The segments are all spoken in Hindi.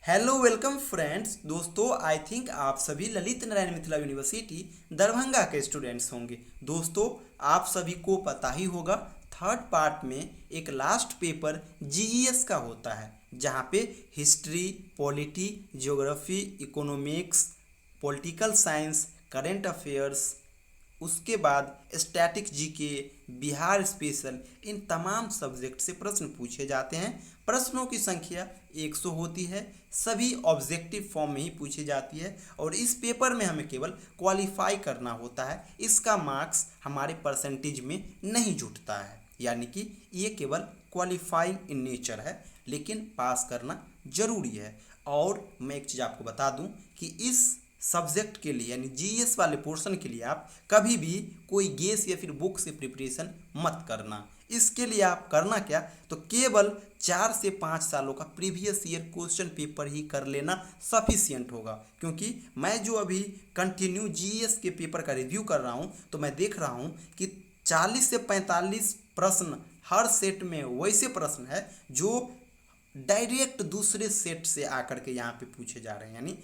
Hello welcome friends. दोस्तों आई थिंक आप सभी ललित नारायण मिथिला यूनिवर्सिटी दरभंगा के स्टूडेंट्स होंगे। दोस्तों आप सभी को पता ही होगा थर्ड पार्ट में एक लास्ट पेपर जीईएस का होता है, जहाँ पे history, polity, geography, economics, political science, current affairs, उसके बाद स्टैटिक जीके, बिहार स्पेशल, इन तमाम सब्जेक्ट से प्रश्न पूछे जाते हैं। प्रश्नों की संख्या 100 होती है, सभी ऑब्जेक्टिव फॉर्म में ही पूछी जाती है और इस पेपर में हमें केवल क्वालिफाई करना होता है। इसका मार्क्स हमारे परसेंटेज में नहीं जुटता है, यानी कि ये केवल क्वालिफाई इन नेचर है, लेकिन पास करना जरूरी है। और मैं एक चीज़ आपको बता दूं कि इस सब्जेक्ट के लिए यानी जीएस वाले पोर्शन के लिए आप कभी भी कोई गेस या फिर बुक से प्रिपरेशन मत करना। इसके लिए आप करना क्या, तो केवल 4 से 5 सालों का प्रीवियस ईयर क्वेश्चन पेपर ही कर लेना सफिशियंट होगा। क्योंकि मैं जो अभी कंटिन्यू जीएस के पेपर का रिव्यू कर रहा हूँ, तो मैं देख रहा हूँ कि 40 से 45 प्रश्न हर सेट में वैसे प्रश्न है जो डायरेक्ट दूसरे सेट से आकर के यहाँ पे पूछे जा रहे हैं। यानी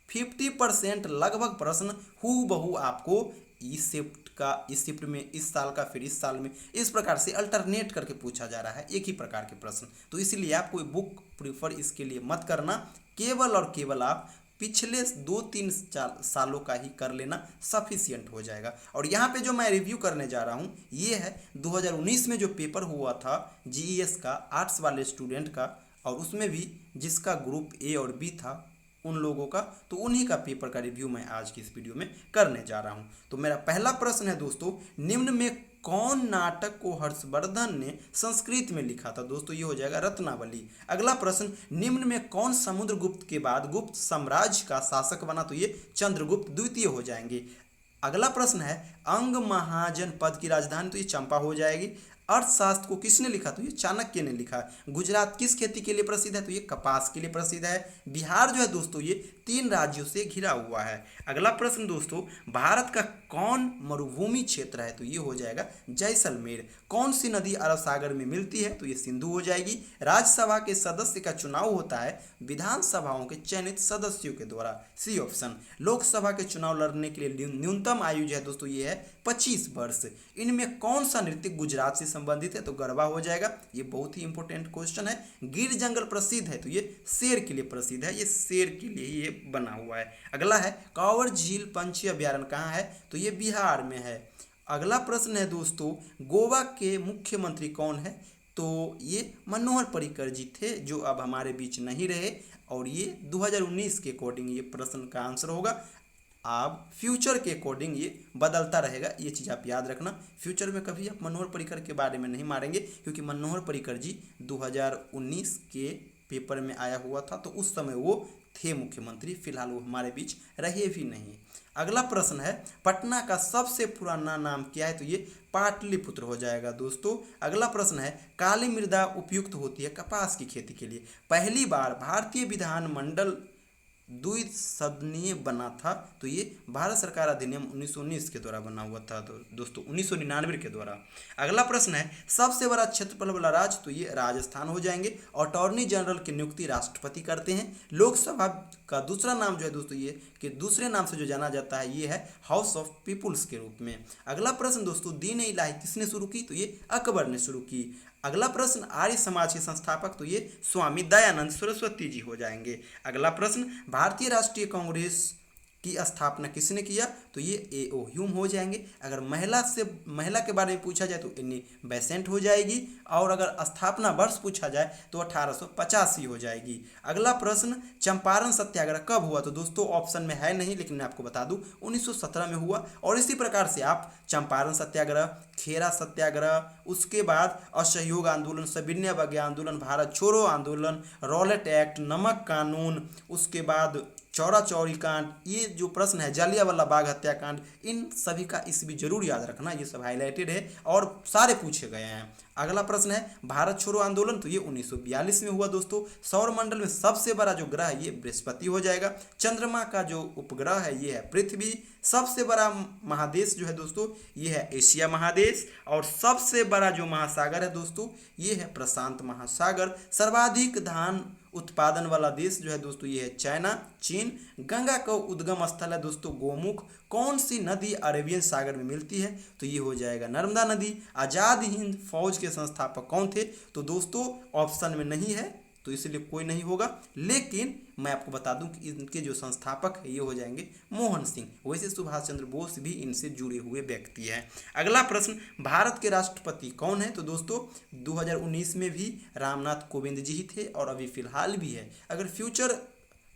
50% लगभग प्रश्न हूबहू आपको इस शिफ्ट में, इस साल का, फिर इस साल में, इस प्रकार से अल्टरनेट करके पूछा जा रहा है एक ही प्रकार के प्रश्न। तो इसलिए आप कोई बुक प्रीफर इसके लिए मत करना, केवल और केवल आप पिछले 2-3 सालों का ही कर लेना सफिशियंट हो जाएगा। और यहाँ पे जो मैं रिव्यू करने जा रहा हूँ ये है 2019 में जो पेपर हुआ था जीईएस का आर्ट्स वाले स्टूडेंट का, और उसमें भी जिसका ग्रुप ए और बी था उन लोगों का, तो उन्हीं का पेपर का रिव्यू मैं आज की इस वीडियो में करने जा रहा हूं। तो मेरा पहला प्रश्न है दोस्तों, निम्न में कौन नाटक को हर्षवर्धन ने संस्कृत में लिखा था? दोस्तों ये हो जाएगा रत्नावली। अगला प्रश्न, निम्न में कौन समुद्रगुप्त के बाद गुप्त साम्राज्य का शासक बना? तो ये चंद्रगुप्त द्वितीय हो जाएंगे। अगला प्रश्न है, अंग महाजनपद की राजधानी? तो ये चंपा हो जाएगी। अर्थशास्त्र को किसने लिखा? तो ये चाणक्य ने लिखा। गुजरात किस खेती के लिए प्रसिद्ध है? तो ये कपास के लिए प्रसिद्ध है। बिहार जो है दोस्तों ये 3 राज्यों से घिरा हुआ है। अगला प्रश्न दोस्तों, भारत का कौन मरुभूमि क्षेत्र है? तो ये हो जाएगा जैसलमेर। कौन सी नदी अरब सागर में मिलती है? तो ये सिंधु हो जाएगी। राज्यसभा के सदस्य का चुनाव होता है विधानसभाओं के चयनित सदस्यों के द्वारा, सी ऑप्शन। लोकसभा के चुनाव लड़ने के लिए न्यूनतम आयु जो है दोस्तों ये है 25 वर्ष। इनमें कौन सा नृत्य गुजरात से संबंधित है? तो गरबा हो जाएगा। ये बहुत ही इंपॉर्टेंट क्वेश्चन है। गिर जंगल प्रसिद्ध है? तो ये शेर के लिए प्रसिद्ध है, ये शेर के लिए ये बना हुआ है। अगला है, कांवर झील पंछी अभ्यारण्य कहाँ है? तो ये बिहार में है। अगला प्रश्न है दोस्तों, गोवा के मुख्यमंत्री कौन है? तो ये मनोहर पर्रिकर जी थे, जो अब हमारे बीच नहीं रहे, और ये 2019 के अकॉर्डिंग ये प्रश्न का आंसर होगा। आप फ्यूचर के अकॉर्डिंग ये बदलता रहेगा, ये चीज़ आप याद रखना। फ्यूचर में कभी आप मनोहर पर्रिकर के बारे में नहीं मारेंगे, क्योंकि मनोहर पर्रिकर जी 2019 के पेपर में आया हुआ था, तो उस समय वो थे मुख्यमंत्री। फिलहाल वो हमारे बीच रहे भी नहीं। अगला प्रश्न है, पटना का सबसे पुराना नाम क्या है? तो ये पाटलिपुत्र हो जाएगा दोस्तों। अगला प्रश्न है, काली मृदा उपयुक्त होती है कपास की खेती के लिए? पहली बार भारतीय विधानमंडल द्विसदनीय बना था? तो ये भारत सरकार अधिनियम 1919 के द्वारा बना हुआ था दोस्तों, 1999 के द्वारा। अगला प्रश्न है, सबसे बड़ा क्षेत्रफल वाला राज्य? तो ये राजस्थान हो जाएंगे। अटॉर्नी जनरल की नियुक्ति राष्ट्रपति करते हैं। लोकसभा का दूसरा नाम जो है दोस्तों ये कि दूसरे नाम से जो जाना जाता है ये है हाउस ऑफ पीपुल्स के रूप में। अगला प्रश्न दोस्तों, दीन इलाही किसने शुरू की? तो ये अकबर ने शुरू की। अगला प्रश्न, आर्य समाज के संस्थापक? तो ये स्वामी दयानंद सरस्वती जी हो जाएंगे। अगला प्रश्न, भारतीय राष्ट्रीय कांग्रेस की स्थापना किसने किया? तो ये ए.ओ. ह्यूम हो जाएंगे। अगर महिला के बारे में पूछा जाए तो एनी बेसेंट हो जाएगी, और अगर स्थापना वर्ष पूछा जाए तो 1885 हो जाएगी। अगला प्रश्न, चंपारण सत्याग्रह कब हुआ? तो दोस्तों ऑप्शन में है नहीं, लेकिन मैं आपको बता दूं 1917 में हुआ। और इसी प्रकार से आप चंपारण सत्याग्रह, खेरा सत्याग्रह, उसके बाद असहयोग आंदोलन, सविनय अवज्ञा आंदोलन, भारत छोड़ो आंदोलन, रॉलेट एक्ट, नमक कानून, उसके बाद चौरा चौरी कांड, ये जो प्रश्न है जालियांवाला बाग हत्याकांड, इन सभी का ईस्वी जरूर याद रखना, ये सब हाईलाइटेड है और सारे पूछे गए हैं। अगला प्रश्न है, भारत छोड़ो आंदोलन? तो ये 1942 में हुआ दोस्तों। सौर मंडल में सबसे बड़ा जो ग्रह है ये बृहस्पति हो जाएगा। चंद्रमा का जो उपग्रह है ये है पृथ्वी। सबसे बड़ा महादेश जो है दोस्तों ये है एशिया महादेश, और सबसे बड़ा जो महासागर है दोस्तों ये है प्रशांत महासागर। सर्वाधिक धान उत्पादन वाला देश जो है दोस्तों ये है चाइना, चीन। गंगा का उद्गम स्थल है दोस्तों गोमुख। कौन सी नदी अरेबियन सागर में मिलती है? तो ये हो जाएगा नर्मदा नदी। आज़ाद हिंद फौज के संस्थापक कौन थे? तो दोस्तों ऑप्शन में नहीं है तो इसलिए कोई नहीं होगा, लेकिन मैं आपको बता दूं कि इनके जो संस्थापक है ये हो जाएंगे मोहन सिंह। वैसे सुभाष चंद्र बोस भी इनसे जुड़े हुए व्यक्ति हैं। अगला प्रश्न, भारत के राष्ट्रपति कौन है? तो दोस्तों 2019 में भी रामनाथ कोविंद जी ही थे और अभी फिलहाल भी है। अगर फ्यूचर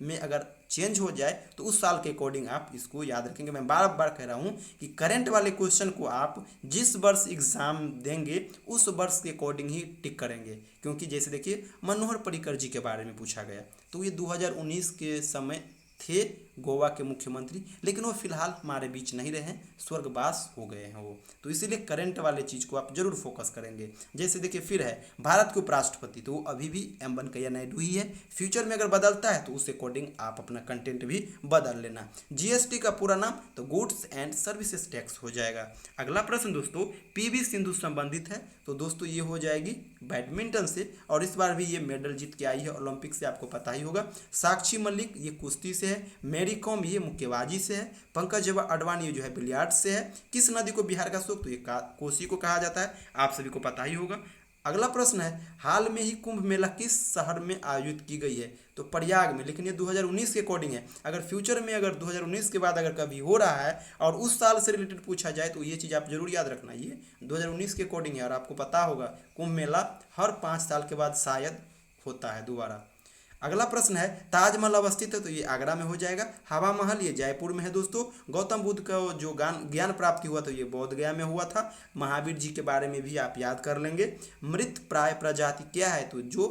में अगर चेंज हो जाए तो उस साल के अकॉर्डिंग आप इसको याद रखेंगे। मैं बार बार कह रहा हूँ कि करंट वाले क्वेश्चन को आप जिस वर्ष एग्जाम देंगे उस वर्ष के अकॉर्डिंग ही टिक करेंगे, क्योंकि जैसे देखिए मनोहर पर्रिकर जी के बारे में पूछा गया तो ये 2019 के समय थे गोवा के मुख्यमंत्री, लेकिन वो फिलहाल हमारे बीच नहीं रहे, स्वर्गवास हो गए हैं वो। तो इसीलिए करंट वाले चीज़ को आप जरूर फोकस करेंगे। जैसे देखिए फिर है भारत के उपराष्ट्रपति, तो वो अभी भी एम वेंकैया नायडू ही है। फ्यूचर में अगर बदलता है तो उस अकॉर्डिंग आप अपना कंटेंट भी बदल लेना। जीएसटी का पूरा नाम तो गुड्स एंड सर्विसेज टैक्स हो जाएगा। अगला प्रश्न दोस्तों पीवी सिंधु संबंधित है, तो दोस्तों ये हो जाएगी बैडमिंटन से, और इस बार भी ये मेडल जीत के आई है ओलंपिक से, आपको पता ही होगा। साक्षी मलिक ये कुश्ती से है। मेरी कॉम ये मुक्केबाजी से है। पंकज अडवाणी ये जो है बिलियार्ड से है। किस नदी को बिहार का शोक? तो ये कोसी को कहा जाता है, आप सभी को पता ही होगा। अगला प्रश्न है हाल में ही कुंभ मेला किस शहर में आयोजित की गई है? तो प्रयाग में, लेकिन ये 2019 के अकॉर्डिंग है। अगर फ्यूचर में अगर 2019 के बाद अगर कभी हो रहा है और उस साल से रिलेटेड पूछा जाए तो ये चीज़ आप जरूर याद रखना, ये 2019 के अकॉर्डिंग है और आपको पता होगा कुंभ मेला हर 5 साल के बाद शायद होता है दोबारा। अगला प्रश्न है ताजमहल अवस्थित है, तो ये आगरा में हो जाएगा। हवा महल ये जयपुर में है दोस्तों। गौतम बुद्ध का जो ज्ञान प्राप्ति हुआ तो ये बोध गया में हुआ था। महावीर जी के बारे में भी आप याद कर लेंगे। मृत प्राय प्रजाति क्या है? तो जो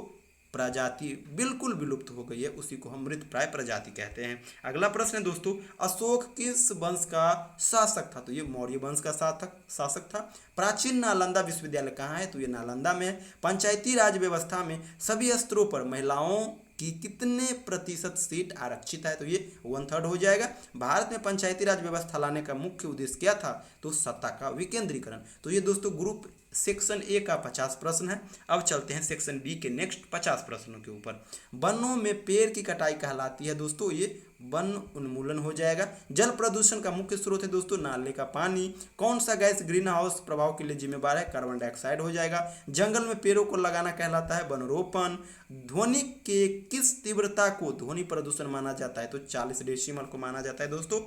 प्रजाति बिल्कुल विलुप्त हो गई है उसी को हम मृत प्राय प्रजाति कहते हैं। अगला प्रश्न है दोस्तों अशोक किस वंश का शासक था? तो ये मौर्य वंश का शासक था। प्राचीन नालंदा विश्वविद्यालय कहाँ है? तो ये नालंदा में है। पंचायती राज व्यवस्था में सभी स्तरों पर महिलाओं कि कितने प्रतिशत सीट आरक्षित है? तो ये 1/3 हो जाएगा। भारत में पंचायती राज व्यवस्था लाने का मुख्य उद्देश्य क्या था? तो सत्ता का विकेंद्रीकरण। तो ये दोस्तों ग्रुप सेक्शन ए का 50 प्रश्न है। अब चलते हैं सेक्शन बी के नेक्स्ट 50 प्रश्नों के ऊपर। वनों में पेड़ की कटाई कहलाती है दोस्तों ये वन उन्मूलन हो जाएगा। जल प्रदूषण का मुख्य स्रोत है दोस्तों नाले का पानी। कौन सा गैस ग्रीन हाउस प्रभाव के लिए जिम्मेदार है? कार्बन डाइऑक्साइड हो जाएगा। जंगल में पेड़ों को लगाना कहलाता है वनरोपण। ध्वनि के किस तीव्रता को ध्वनि प्रदूषण माना जाता है? तो 40 डेसिमल को माना जाता है दोस्तों।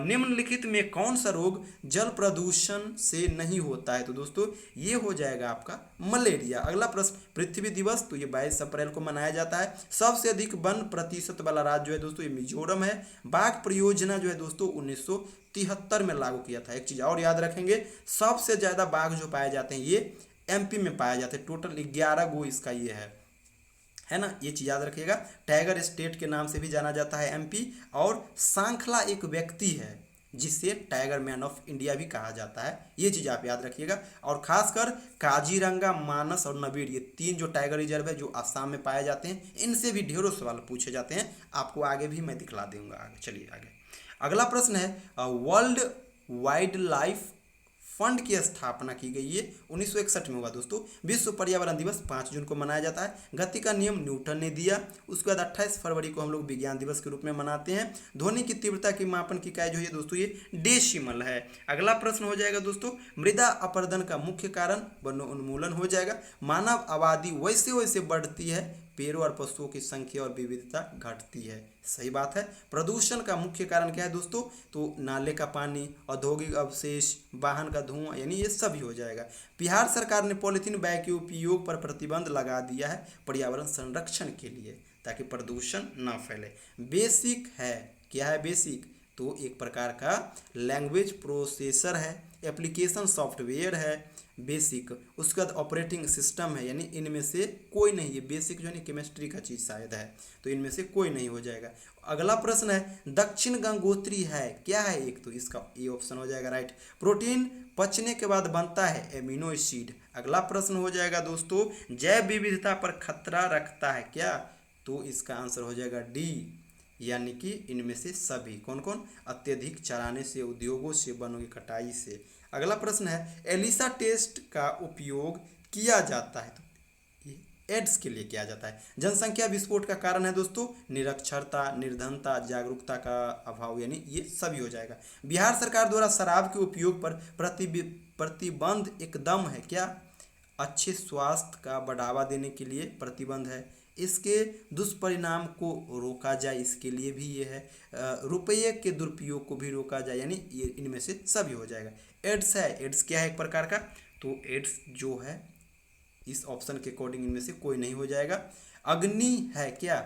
निम्नलिखित में कौन सा रोग जल प्रदूषण से नहीं होता है? तो दोस्तों ये हो जाएगा आपका मलेरिया। अगला प्रश्न पृथ्वी दिवस, तो ये 22 अप्रैल को मनाया जाता है। सबसे अधिक वन प्रतिशत वाला राज्य जो है दोस्तों ये मिजोरम है। बाघ परियोजना जो है दोस्तों 1973 में लागू किया था। एक चीज और याद रखेंगे, सबसे ज्यादा बाघ जो पाए जाते हैं ये एमपी में पाए जाते हैं। टोटल 11 गो इसका ये है ना, ये चीज याद रखिएगा। टाइगर स्टेट के नाम से भी जाना जाता है एमपी। और सांखला एक व्यक्ति है जिसे टाइगर मैन ऑफ इंडिया भी कहा जाता है, ये चीज़ आप याद रखिएगा। और खासकर काजीरंगा, मानस और नबीर ये 3 जो टाइगर रिजर्व है जो असम में पाए जाते हैं, इनसे भी ढेरों सवाल पूछे जाते हैं। आपको आगे भी मैं दिखला दूंगा आगे। चलिए आगे अगला प्रश्न है वर्ल्ड वाइल्ड लाइफ फंड की स्थापना की गई है 1961 में हुआ दोस्तों। विश्व पर्यावरण दिवस 5 जून को मनाया जाता है। गति का नियम न्यूटन ने दिया। उसके बाद 28 फरवरी को हम लोग विज्ञान दिवस के रूप में मनाते हैं। ध्वनि की तीव्रता की मापन की इकाई जो है दोस्तों ये डेसिमल है। अगला प्रश्न हो जाएगा दोस्तों मृदा अपरदन का मुख्य कारण वन उन्मूलन हो जाएगा। मानव आबादी वैसे वैसे बढ़ती है, पेड़ों और पशुओं की संख्या और विविधता घटती है। सही बात है। प्रदूषण का मुख्य कारण क्या है दोस्तों? तो नाले का पानी, औद्योगिक अवशेष, वाहन का धुआं, यानी ये सभी हो जाएगा। बिहार सरकार ने पॉलीथीन बैग के उपयोग पर प्रतिबंध लगा दिया है पर्यावरण संरक्षण के लिए, ताकि प्रदूषण न फैले। बेसिक है, क्या है बेसिक? तो एक प्रकार का लैंग्वेज प्रोसेसर है, एप्लीकेशन सॉफ्टवेयर है बेसिक। उसके बाद ऑपरेटिंग सिस्टम है, यानी इनमें से कोई नहीं। ये बेसिक जो है केमिस्ट्री का चीज़ शायद है, तो इनमें से कोई नहीं हो जाएगा। अगला प्रश्न है दक्षिण गंगोत्री है, क्या है एक? तो इसका ये ऑप्शन हो जाएगा राइट। प्रोटीन पचने के बाद बनता है एमिनो एसिड। अगला प्रश्न हो जाएगा दोस्तों जैव विविधता पर खतरा रखता है क्या? तो इसका आंसर हो जाएगा डी, यानी कि इनमें से सभी। कौन कौन? अत्यधिक चराने से, उद्योगों से, वनों की कटाई से। अगला प्रश्न है एलिसा टेस्ट का उपयोग किया जाता है, तो ये एड्स के लिए किया जाता है। जनसंख्या विस्फोट का कारण है दोस्तों निरक्षरता, निर्धनता, जागरूकता का अभाव, यानी ये सभी हो जाएगा। बिहार सरकार द्वारा शराब के उपयोग पर प्रतिबंध एकदम है क्या? अच्छे स्वास्थ्य का बढ़ावा देने के लिए प्रतिबंध है। इसके दुष्परिणाम को रोका जाए, इसके लिए भी ये है। रुपये के दुरुपयोग को भी रोका जाए, यानी ये इनमें से सभी हो जाएगा। एड्स है, एड्स क्या है एक प्रकार का? तो एड्स जो है इस ऑप्शन के अकॉर्डिंग इनमें से कोई नहीं हो जाएगा। अग्नि है क्या?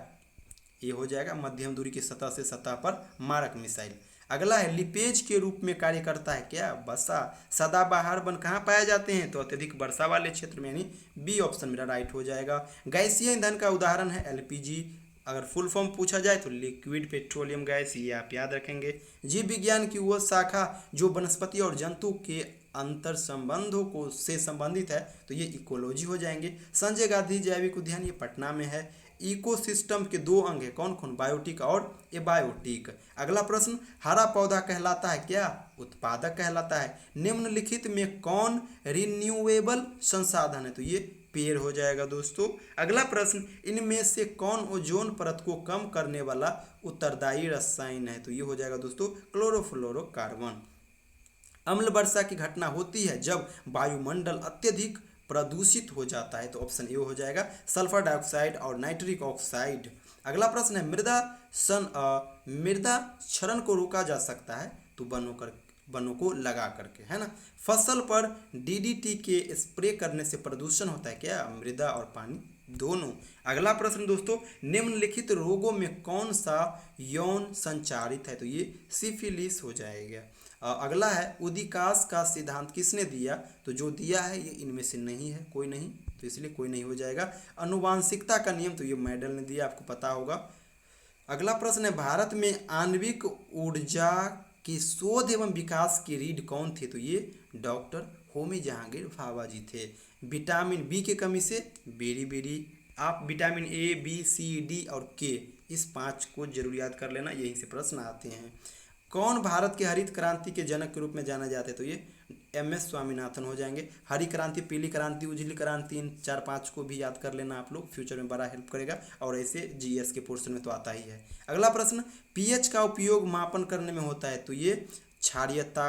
ये हो जाएगा मध्यम दूरी की सतह से सतह पर मारक मिसाइल। अगला है लिपेज के रूप में कार्य करता है क्या? वसा। सदाबहार वन कहाँ पाए जाते हैं? तो अत्यधिक वर्षा वाले क्षेत्र में, यानी बी ऑप्शन मेरा राइट हो जाएगा। गैसीय ईंधन का उदाहरण है एलपीजी। अगर फुल फॉर्म पूछा जाए तो लिक्विड पेट्रोलियम गैस, ये आप याद रखेंगे। जीव विज्ञान की वो शाखा जो वनस्पति और जंतु के अंतर संबंधों को से संबंधित है, तो ये इकोलॉजी हो जाएंगे। संजय गांधी जैविक उद्यान, ये पटना में है। इकोसिस्टम के दो अंग है, कौन कौन? बायोटिक और एबायोटिक। अगला प्रश्न, हरा पौधा कहलाता है क्या? उत्पादक कहलाता है। निम्नलिखित में कौन रिन्यूएबल संसाधन है? तो ये पेड़ हो जाएगा दोस्तों। अगला प्रश्न, इनमें से कौन ओजोन परत को कम करने वाला उत्तरदायी रसायन है? तो ये हो जाएगा दोस्तों क्लोरोफ्लोरोकार्बन। अम्ल वर्षा की घटना होती है जब वायुमंडल अत्यधिक प्रदूषित हो जाता है, तो ऑप्शन ए हो जाएगा सल्फर डाइऑक्साइड और नाइट्रिक ऑक्साइड। अगला प्रश्न है मृदा क्षरण को रोका जा सकता है, तो वनों को लगा करके, है ना। फसल पर डीडीटी के स्प्रे करने से प्रदूषण होता है क्या? मृदा और पानी दोनों। अगला प्रश्न दोस्तों, निम्नलिखित रोगों में कौन सा यौन संचारित है? तो ये सिफिलिस हो जाएगा। अगला है उदिकास का सिद्धांत किसने दिया? तो जो दिया है ये इनमें से नहीं है, कोई नहीं, तो इसलिए कोई नहीं हो जाएगा। अनुवांशिकता का नियम, तो ये मेडल ने दिया, आपको पता होगा। अगला प्रश्न है भारत में आणविक ऊर्जा की शोध एवं विकास की रीढ़ कौन थे? तो ये डॉक्टर होमी जहांगीर भाभा जी थे। विटामिन बी की कमी से बेरी आप vitamin A, B, C, D और के, इस 5 को जरूर याद कर लेना, यहीं से प्रश्न आते हैं। कौन भारत के हरित क्रांति के जनक के रूप में जाना जाते हैं? तो ये एम.एस. स्वामीनाथन हो जाएंगे। हरी क्रांति, पीली क्रांति, उजली क्रांति, इन 4-5 को भी याद कर लेना आप लोग, फ्यूचर में बड़ा हेल्प करेगा, और ऐसे जीएस के पोर्शन में तो आता ही है। अगला प्रश्न, पीएच का उपयोग मापन करने में होता है? तो ये क्षारीयता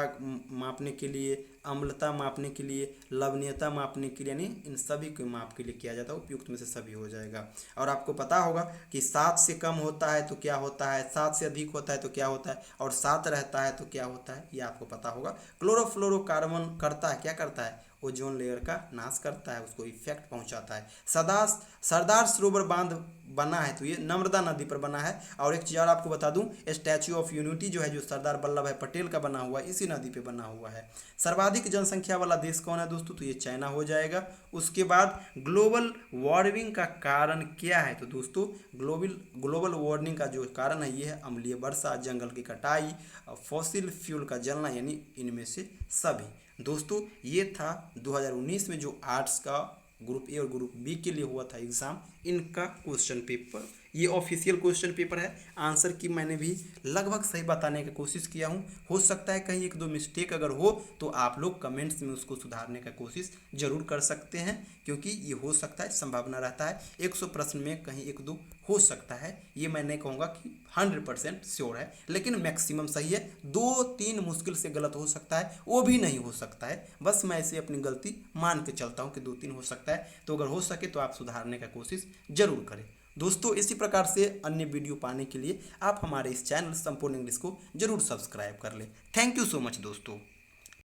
मापने के लिए, अम्लता मापने के लिए, लवणीयता मापने के लिए, यानी इन सभी के माप के लिए किया जाता है। उपयुक्त में से सभी हो जाएगा। और आपको पता होगा कि 7 से कम होता है तो क्या होता है, 7 से अधिक होता है तो क्या होता है, और 7 रहता है तो क्या होता है, ये आपको पता होगा। क्लोरोफ्लोरोकार्बन करता है, क्या करता है? ओजोन लेयर का नाश करता है, उसको इफेक्ट पहुंचाता है। सरदार सरोवर बांध बना है, तो ये नर्मदा नदी पर बना है। और एक चीज़ और आपको बता दूं, स्टैच्यू ऑफ यूनिटी जो है, जो सरदार वल्लभ भाई पटेल का बना हुआ है, इसी नदी पे बना हुआ है। सर्वाधिक जनसंख्या वाला देश कौन है दोस्तों? तो ये चाइना हो जाएगा। उसके बाद ग्लोबल वार्मिंग का कारण क्या है? तो दोस्तों ग्लोबल वार्मिंग का जो कारण है ये है अम्लीय वर्षा, जंगल की कटाई, फॉसिल फ्यूल का जलना, यानी इनमें से सभी। दोस्तों ये था 2019 में जो आर्ट्स का ग्रुप ए और ग्रुप बी के लिए हुआ था एग्ज़ाम, इनका क्वेश्चन पेपर। ये ऑफिशियल क्वेश्चन पेपर है। आंसर की मैंने भी लगभग सही बताने की कोशिश किया हूँ। हो सकता है कहीं 1-2 मिस्टेक अगर हो तो आप लोग कमेंट्स में उसको सुधारने का कोशिश जरूर कर सकते हैं, क्योंकि ये हो सकता है, संभावना रहता है 100 प्रश्न में कहीं 1-2 हो सकता है। ये मैं नहीं कहूँगा कि 100% श्योर है, लेकिन मैक्सिमम सही है। 2-3 मुश्किल से गलत हो सकता है, वो भी नहीं हो सकता है। बस मैं इसे अपनी गलती मान के चलता हूँ कि 2-3 हो सकता है, तो अगर हो सके तो आप सुधारने का कोशिश जरूर करें। दोस्तों इसी प्रकार से अन्य वीडियो पाने के लिए आप हमारे इस चैनल संपूर्ण इंग्लिश को जरूर सब्सक्राइब कर लें। थैंक यू सो मच दोस्तों।